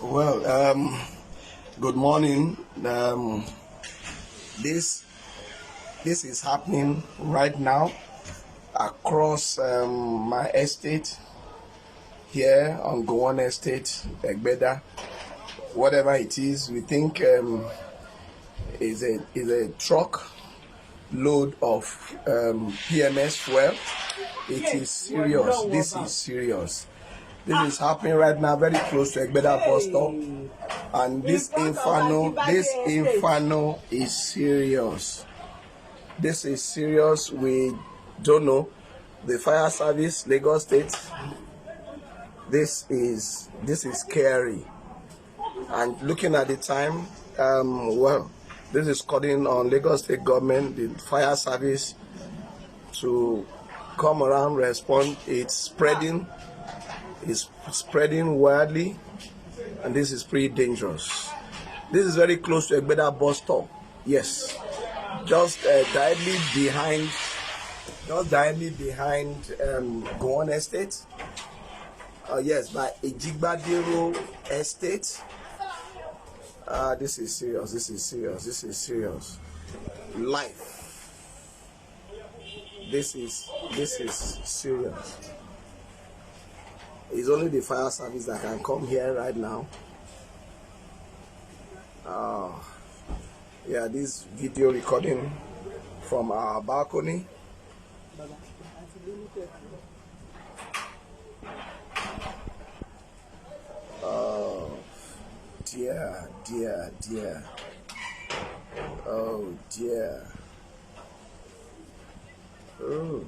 Well, good morning. This this is happening right now across my estate here on Gowon Estate, Egbeda. Whatever it is, we think is a truck load of PMS fuel. It is serious. This is serious. This is happening right now, very close to Egbeda bus stop, and this inferno is serious. This is serious. We don't know the fire service, Lagos State. This is scary. And looking at the time, well, this is calling on Lagos State government, the fire service, to come around, respond. It's spreading widely, and this is pretty dangerous. This is very close to Egbeda bus stop. Yes, just directly behind Gowon Estate. Yes, by Egbeda Estate. This is serious. This is serious. Life. This is serious. It's only the fire service that can come here right now. Yeah, this video recording from our balcony. Oh dear. Oh dear. Oh.